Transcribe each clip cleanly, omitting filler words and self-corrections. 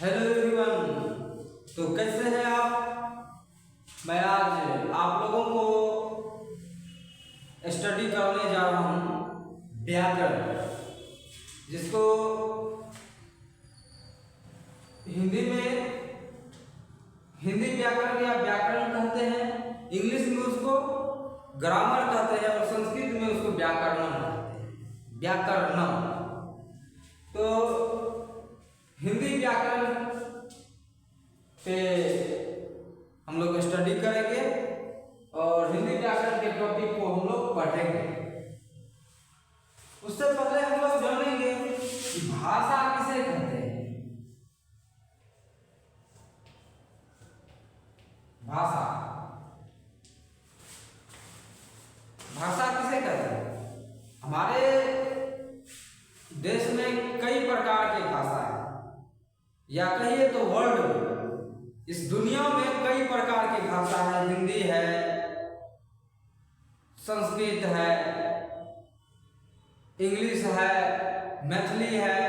Hello everyone. तो कैसे हैं आप? मैं आज आप लोगों को स्टडी करने जा रहा हूँ व्याकरण, जिसको हिंदी व्याकरण या व्याकरण कहते हैं, इंग्लिश में उसको ग्रामर कहते हैं और संस्कृत में उसको व्याकरणम कहते हैं, व्याकरणम। तो हिंदी व्याकरण पे हम लोग स्टडी करेंगे और हिंदी व्याकरण के टॉपिक को हम लोग पढ़ेंगे। उससे पहले हम लोग जानेंगे कि भाषा किसे कहते हैं। भाषा किसे कहते हैं? हमारे देश में कई प्रकार की भाषा है, या कहिए तो वर्ल्ड में, इस दुनिया में कई प्रकार की भाषा है। हिंदी है, संस्कृत है, इंग्लिश है, मैथिली है।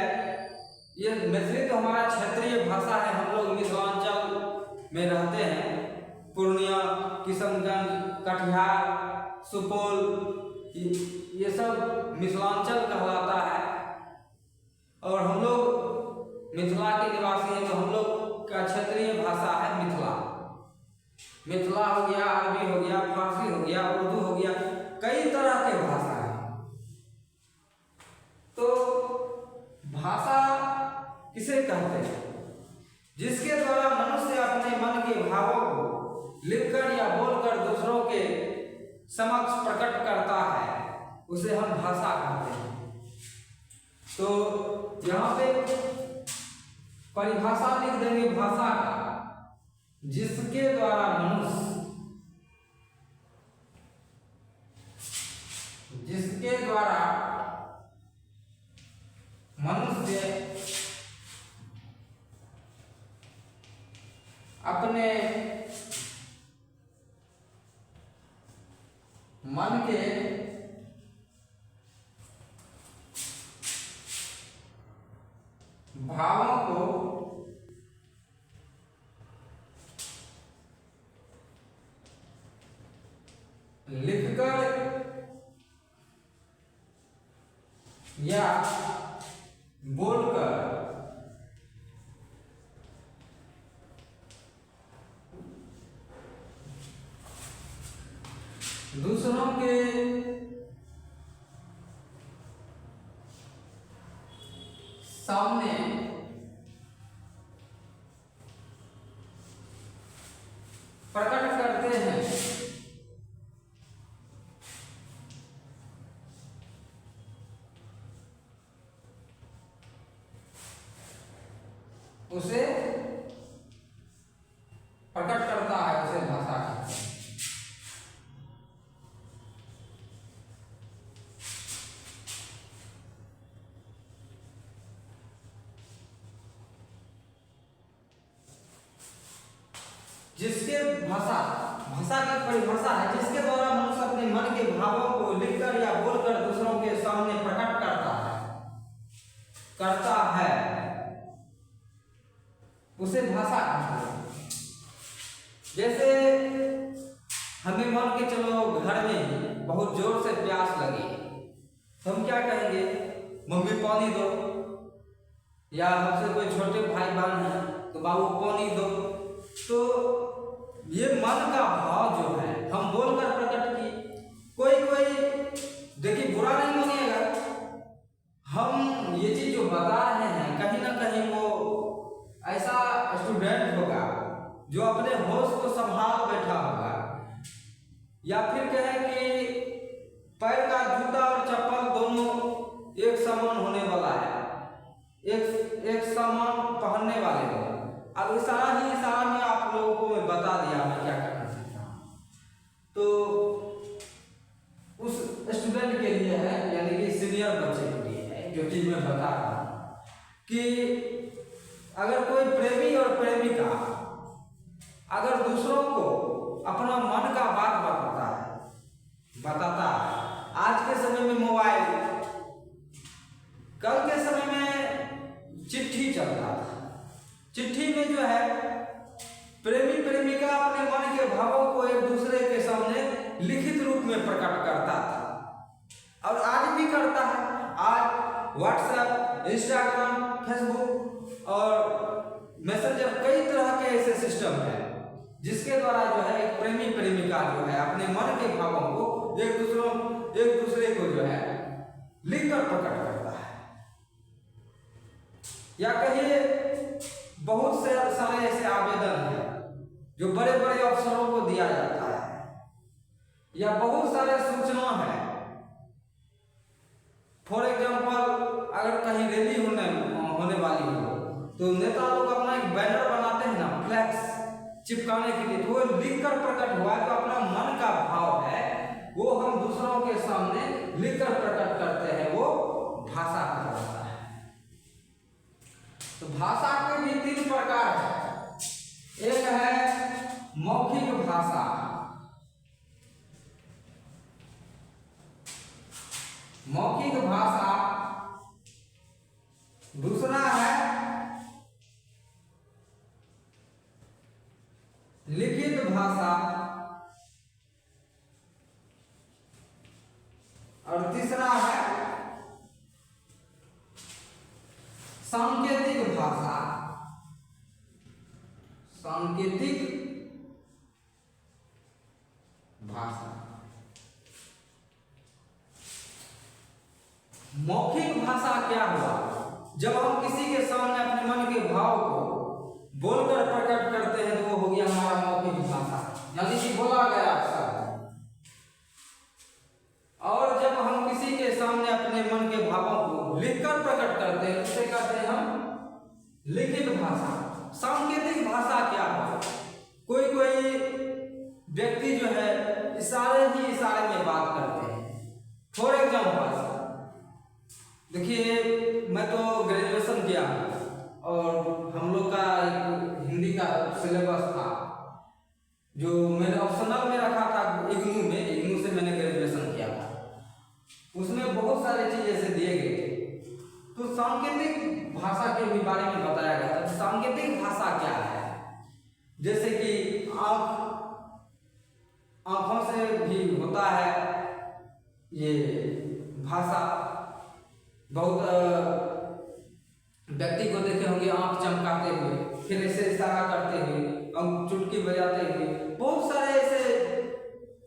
ये मैथिली तो हमारा क्षेत्रीय भाषा है। हम लोग मिथिलांचल में रहते हैं। पूर्णिया, किशनगंज, कटिहार, सुपौल, ये सब मिथिलांचल कहलाता है और हम लोग मिथिला के निवासी हैं। तो हम लोग का क्षेत्रीय भाषा है मिथिला। मिथिला हो गया, अरबी हो गया, फारसी हो गया, उर्दू हो गया, कई तरह के भाषा है। तो भाषा किसे कहते हैं? जिसके द्वारा मनुष्य अपने मन के भावों को लिखकर या बोलकर दूसरों के समक्ष प्रकट करता है, उसे हम भाषा कहते हैं। तो यहाँ पे परिभाषा लिख देंगे भाषा का, जिसके द्वारा मनुष्य अपने मन के भावों को लिखकर या बोलकर दूसरों के सामने प्रकट करते हैं। उसे प्रकट करता है, उसे भाषा कहते हैं। जिसके भाषा की परिभाषा है, जिसके द्वारा मनुष्य अपने मन के भावों को लिखकर या बोलकर दूसरों के सामने प्रकट करता है, उसे भाषा कहते हैं। जैसे हमें मान के चलो घर में बहुत जोर से प्यास लगी, तो हम क्या कहेंगे? मम्मी पानी दो, या हमसे कोई छोटे भाई बहन है तो बाबू पानी दो। तो ये मन का भाव जो है हम बोलकर प्रकट की। कोई देखिए, बुरा नहीं मानिएगा, हम ये चीज जो बता रहे हैं, कहीं ना कहीं वो ऐसा स्टूडेंट होगा जो अपने होश को संभाल बैठा होगा, या फिर कहें कि पैर का जूता और चप्पल दोनों एक समान होने वाला है, एक समान पहनने वाले हो। अब इशारा में आप लोगों को मैं बता दिया मैं क्या करना चाहता हूँ। तो उस स्टूडेंट के लिए है, यानी कि सीनियर बच्चे के लिए है, जो चीज मैं बता रहा हूँ कि अगर कोई प्रेमी और प्रेमिका अगर दूसरों को अपना मन का बात बताता है, आज के समय में मोबाइल, कल के समय में चिट्ठी चलता था। चिट्ठी में जो है प्रेमी प्रेमिका अपने मन के भावों को एक दूसरे के सामने लिखित रूप में प्रकट करता था और आज भी करता है। आज व्हाट्सएप, इंस्टाग्राम, फेसबुक और मैसेंजर कई तरह के ऐसे सिस्टम है जिसके द्वारा जो है एक प्रेमी प्रेमिका जो है अपने मन के भावों को एक दूसरे को जो है लिखकर प्रकट करता है। या कहिए बहुत से सारे ऐसे आवेदन हैं जो बड़े बड़े अफसरों को दिया जाता है, या बहुत सारे सूचना है। फॉर एग्जाम्पल अगर कहीं रैली होने वाली हो तो नेता लोग अपना एक बैनर बनाते हैं ना, फ्लैक्स चिपकाने के लिए, तो वो लिखकर प्रकट हुआ तो अपना मन का भाव है वो हम दूसरों के सामने लिखकर प्रकट करते हैं, वो भाषा कहलाता है। तो भाषा के भी 3 प्रकार है। एक है मौखिक भाषा, मौखिक भाषा। दूसरा है लिखित भाषा और तीसरा है सांकेतिक भाषा। सांकेतिक भाषा। मौखिक भाषा क्या हुआ? जब हम किसी के सामने अपने मन के भाव को बोलकर प्रकट करते हैं तो वो हो गया हमारा मौखिक भाषा, यानी कि बोला गया शब्द। और जब हम किसी के सामने अपने मन के भावों को लिखकर प्रकट करते हैं उसे कहते हैं हम लिखित भाषा। सांकेतिक भाषा क्या है? कोई व्यक्ति जो है इशारे ही इशारे में बात करते हैं। फॉर एग्जाम्पल देखिए, मैं तो ग्रेजुएशन किया और हम लोग का एक हिंदी का सिलेबस था जो मैंने ऑप्शनल में रखा था इग्नू से मैंने ग्रेजुएशन किया था। उसमें बहुत सारे चीज ऐसे दिए गए थे, तो सांकेतिक भाषा के भी बारे में बताया गया था। सांकेतिक भाषा क्या है? जैसे कि आंखों से भी होता है ये भाषा। बहुत व्यक्ति को देखे होंगे आंख चमकाते हुए, फिर ऐसे इशारा करते हुए, चुटकी बजाते हुए। बहुत सारे ऐसे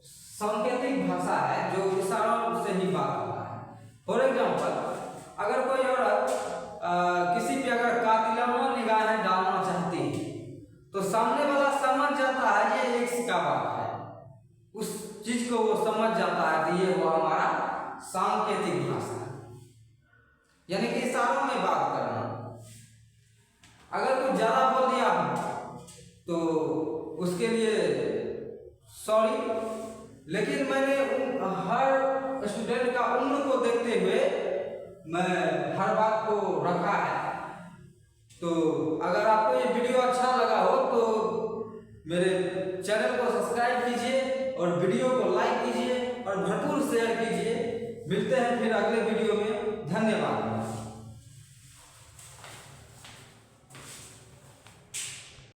सांकेतिक भाषा है जो इशारों से ही बात होता है। फॉर एग्जाम्पल अगर कोई औरत किसी पे अगर कातिलाना निगाहें डालना चाहती है तो सामने वाला समझ जाता है ये एक का बात है, उस चीज को वो समझ जाता है कि ये वो हमारा सांकेतिक भाषा, यानी कि इशारों में बात करना। अगर कुछ ज्यादा बोल दिया तो उसके लिए सॉरी, लेकिन मैंने हर स्टूडेंट का उम्र को देखते हुए मैं हर बात को रखा है। तो अगर आपको ये वीडियो अच्छा लगा हो तो मेरे चैनल को सब्सक्राइब कीजिए और वीडियो को लाइक कीजिए और भरपूर शेयर कीजिए। मिलते हैं फिर अगले वीडियो में। धन्यवाद।